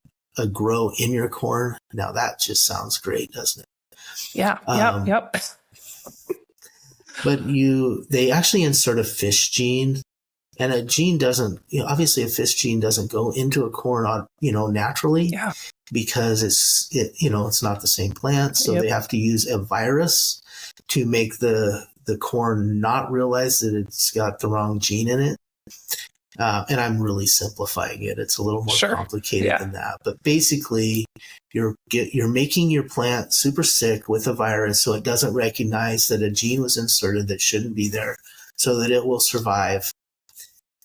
grow in your corn. Now that just sounds great, doesn't it? Yeah. Yep. But they actually insert a fish gene, and a gene doesn't, obviously a fish gene doesn't go into a corn, naturally, because it's not the same plant. So they have to use a virus to make the corn not realize that it's got the wrong gene in it. And I'm really simplifying it. It's a little more complicated than that. But basically, you're making your plant super sick with a virus so it doesn't recognize that a gene was inserted that shouldn't be there, so that it will survive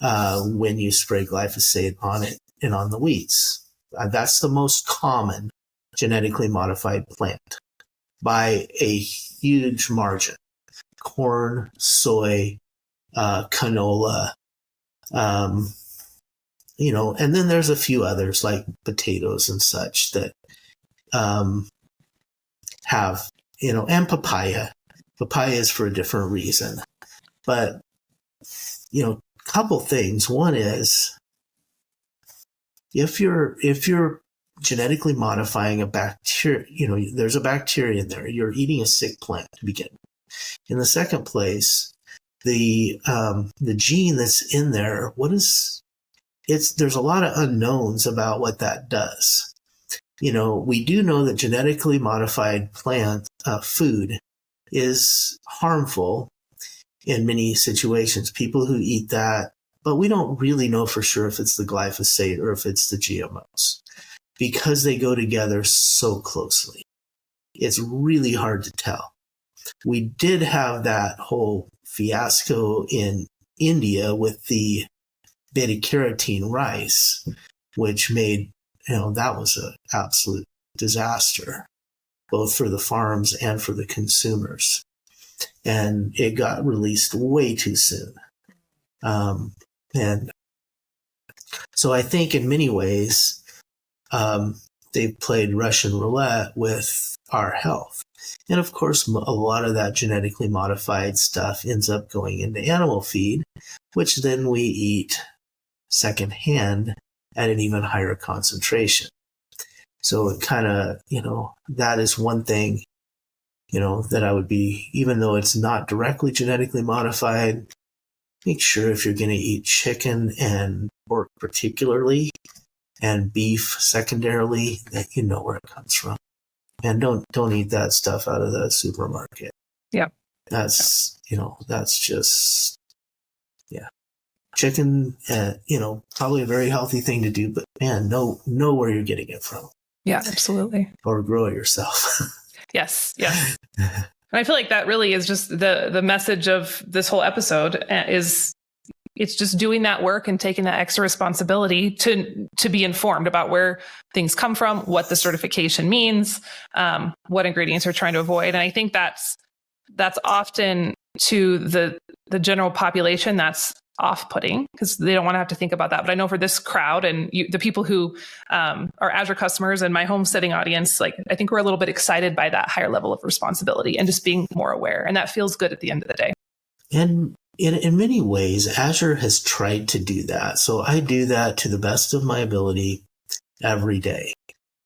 when you spray glyphosate on it and on the weeds. That's the most common genetically modified plant by a huge margin. Corn, soy, canola, and then there's a few others like potatoes and such that have, and papaya. Papaya is for a different reason. But, couple things. One is, if you're genetically modifying a bacteria, there's a bacteria in there. You're eating a sick plant to begin with. In the second place, the gene that's in there, there's a lot of unknowns about what that does. We do know that genetically modified plant food is harmful in many situations. People who eat that, but we don't really know for sure if it's the glyphosate or if it's the GMOs, because they go together so closely. It's really hard to tell. We did have that whole fiasco in India with the beta-carotene rice, which made, that was an absolute disaster, both for the farms and for the consumers. And it got released way too soon. And so I think in many ways, they played Russian roulette with our health. And of course, a lot of that genetically modified stuff ends up going into animal feed, which then we eat secondhand at an even higher concentration. So it kind of, that is one thing, that I would be, even though it's not directly genetically modified, make sure if you're going to eat chicken and pork particularly, and beef secondarily, that you know where it comes from. And don't eat that stuff out of the supermarket. Yeah. That's, that's just, chicken, probably a very healthy thing to do, but man, know where you're getting it from. Yeah, absolutely. Or grow it yourself. Yes. And I feel like that really is just the message of this whole episode is it's just doing that work and taking that extra responsibility to be informed about where things come from, what the certification means, what ingredients we're trying to avoid. And I think that's often to the general population, that's off-putting because they don't want to have to think about that. But I know for this crowd and the people who are Azure customers and my homesteading audience, like I think we're a little bit excited by that higher level of responsibility and just being more aware. And that feels good at the end of the day. And in many ways, Azure has tried to do that. So I do that to the best of my ability every day.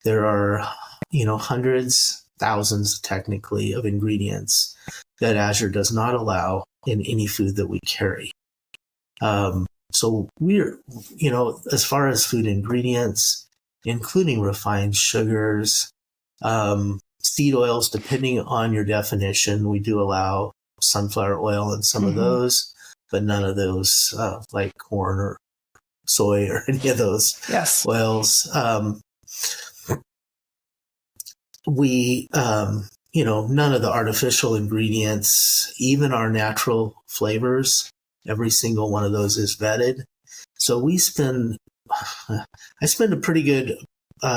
There are, hundreds, thousands technically of ingredients that Azure does not allow in any food that we carry. So we're, as far as food ingredients, including refined sugars, seed oils, depending on your definition, we do allow sunflower oil in some of those, but none of those like corn or soy or any of those oils. We, none of the artificial ingredients, even our natural flavors, every single one of those is vetted. So I spend a pretty good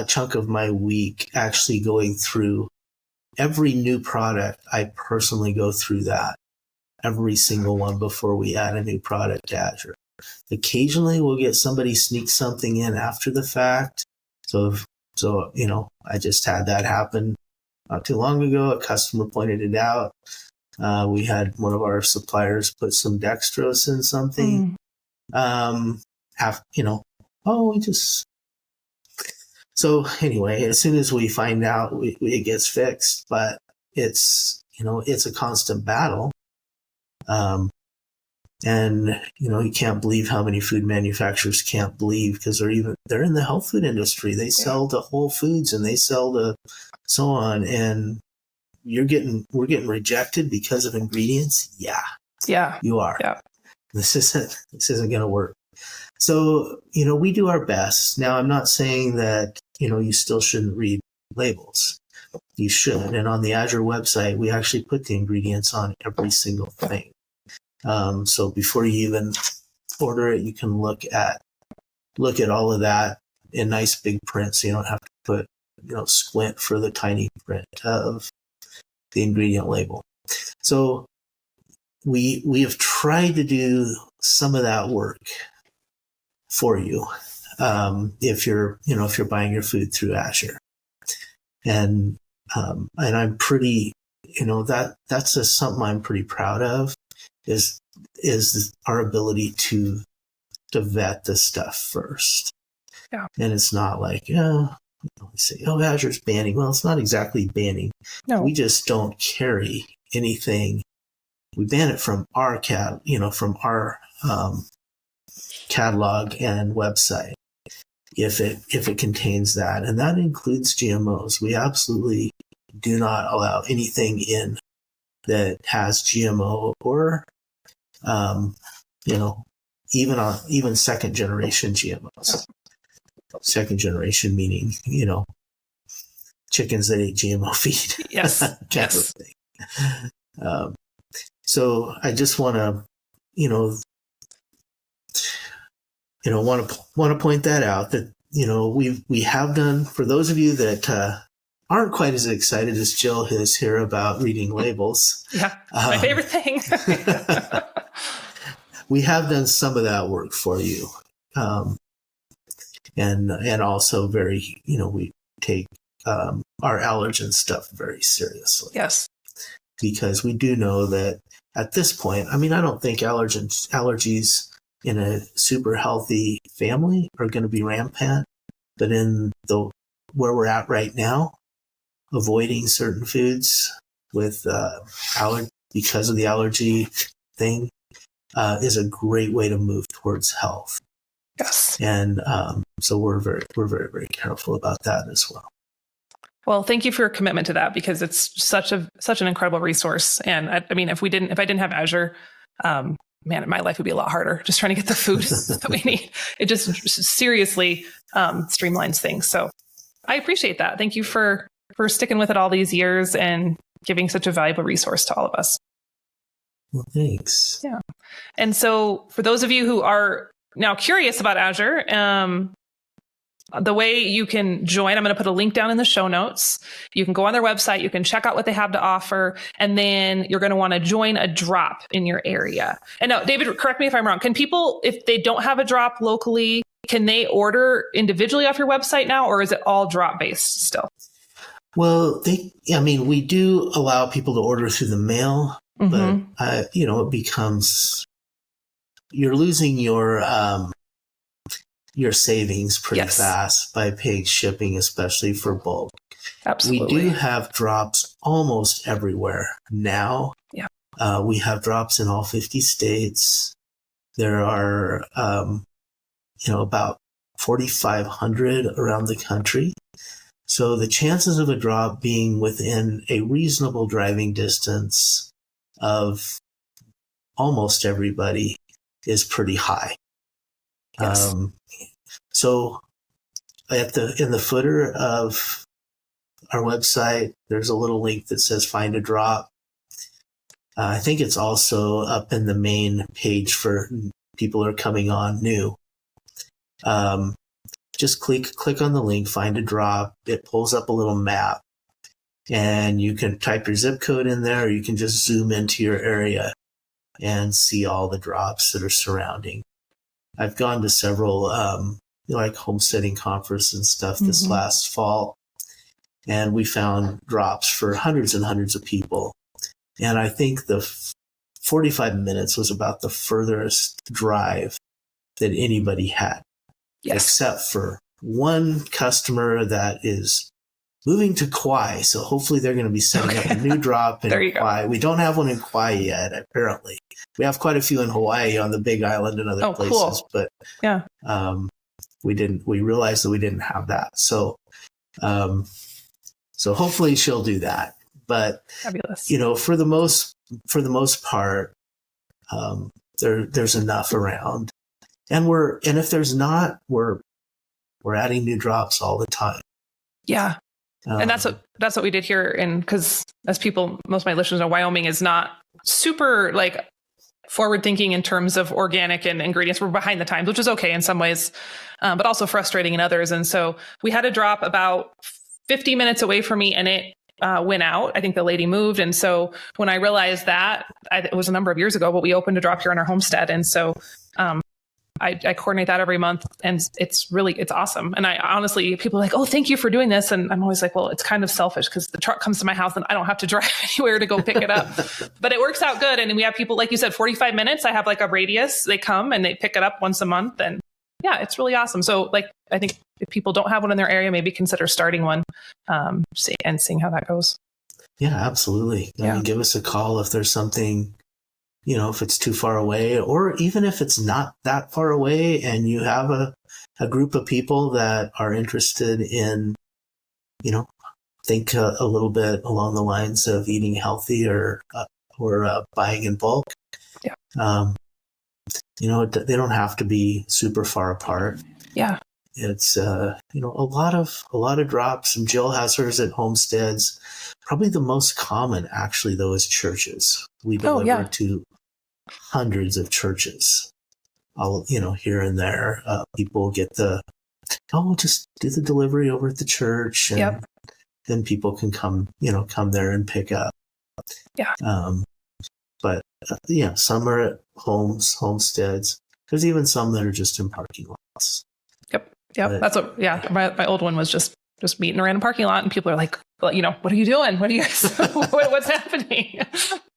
chunk of my week actually going through every new product. I personally go through that, every single one, before we add a new product to Azure. Occasionally we'll get somebody sneak something in after the fact. So, I just had that happen not too long ago. A customer pointed it out. We had one of our suppliers put some dextrose in something. So anyway, as soon as we find out, it gets fixed, but it's a constant battle. And you can't believe how many food manufacturers can't believe, because they're in the health food industry. They sell to Whole Foods and they sell to so on, and we're getting rejected because of ingredients. Yeah, you are. Yeah. This isn't going to work. So we do our best. Now, I'm not saying that you still shouldn't read labels. You should. And on the Azure website, we actually put the ingredients on every single thing. So before you even order it, you can look at all of that in nice big print, so you don't have to put squint for the tiny print of the ingredient label. So we have tried to do some of that work for you, if you're buying your food through Azure, and I'm pretty that's just something I'm pretty proud of, is our ability to vet this stuff first. Yeah. And it's not like, we say, Azure's banning. Well, it's not exactly banning. No. We just don't carry anything. We ban it from our from our catalog and website if it contains that, and that includes GMOs. We absolutely do not allow anything in that has GMO or even second generation GMOs. Second generation meaning chickens that ate GMO feed. Yes. Yes. So I just want to want to point that out, that we have done, for those of you that aren't quite as excited as Jill is here about reading labels. Yeah, my favorite thing. We have done some of that work for you, and also we take our allergen stuff very seriously. Yes, because we do know that at this point, I don't think allergies in a super healthy family are going to be rampant, but in where we're at right now, avoiding certain foods with because of the allergy thing is a great way to move towards health. Yes, and so we're very, very careful about that as well. Well, thank you for your commitment to that, because it's such an incredible resource. And if I didn't have Azure, man, my life would be a lot harder just trying to get the food that we need. It just seriously streamlines things. So I appreciate that. Thank you for sticking with it all these years and giving such a valuable resource to all of us. Well, thanks. Yeah. And so for those of you who are now curious about Azure, the way you can join, I'm going to put a link down in the show notes. You can go on their website, you can check out what they have to offer, and then you're going to want to join a drop in your area. And now, David, correct me if I'm wrong. Can people, if they don't have a drop locally, can they order individually off your website now, or is it all drop based still? Well, we do allow people to order through the mail, but it becomes, you're losing your savings pretty fast by paying shipping, especially for bulk. Absolutely. We do have drops almost everywhere now. Yeah. We have drops in all 50 states. There are, about 4,500 around the country. So the chances of a drop being within a reasonable driving distance of almost everybody is pretty high. Yes. So in the footer of our website, there's a little link that says find a drop. I think it's also up in the main page for people who are coming on new. Just click on the link, find a drop. It pulls up a little map, and you can type your zip code in there, or you can just zoom into your area and see all the drops that are surrounding. I've gone to several like homesteading conference and stuff this last fall, and we found drops for hundreds and hundreds of people. And I think the 45 minutes was about the furthest drive that anybody had, except for one customer that is moving to Kauai. So hopefully they're going to be setting up a new drop in Kauai. We don't have one in Kauai yet, apparently. We have quite a few in Hawaii on the Big Island and other places, cool. but yeah, we realized that we didn't have that. So, so hopefully she'll do that. But, fabulous. For the most part, there's enough around, and if there's not, we're adding new drops all the time. Yeah. And that's what we did here. And because as most of my listeners know, Wyoming is not super like forward thinking in terms of organic and ingredients. We're behind the times, which is okay in some ways, but also frustrating in others. And so we had a drop about 50 minutes away from me, and it went out. I think the lady moved. And so when I realized that, it was a number of years ago, but we opened a drop here in our homestead. And so I coordinate that every month, and it's awesome. And I honestly, people are like, oh, thank you for doing this. And I'm always like, well, it's kind of selfish because the truck comes to my house and I don't have to drive anywhere to go pick it up, but it works out good. And we have people, like you said, 45 minutes. I have like a radius. They come and they pick it up once a month, and yeah, it's really awesome. So like, I think if people don't have one in their area, maybe consider starting one, and seeing how that goes. Yeah, absolutely. I mean, give us a call if there's something, if it's too far away, or even if it's not that far away and you have a group of people that are interested in, think a little bit along the lines of eating healthy or buying in bulk. Yeah. They don't have to be super far apart. Yeah. It's, a lot of drops, and Jill has hers at homesteads. Probably the most common actually though is churches. We deliver to hundreds of churches, here and there. People get we'll just do the delivery over at the church, and then people can come there and pick up. Yeah. But some are at homesteads. There's even some that are just in parking lots. Yep. That's what, my old one was just meeting around a parking lot, and people are like, well, what are you doing? What are you guys, what's happening?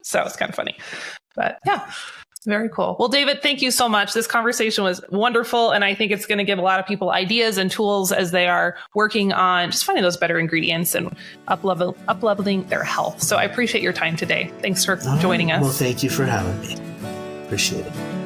So it's kind of funny, but yeah, very cool. Well, David, thank you so much. This conversation was wonderful. And I think it's going to give a lot of people ideas and tools as they are working on just finding those better ingredients and up-leveling their health. So I appreciate your time today. Thanks for joining us. Well, thank you for having me. Appreciate it.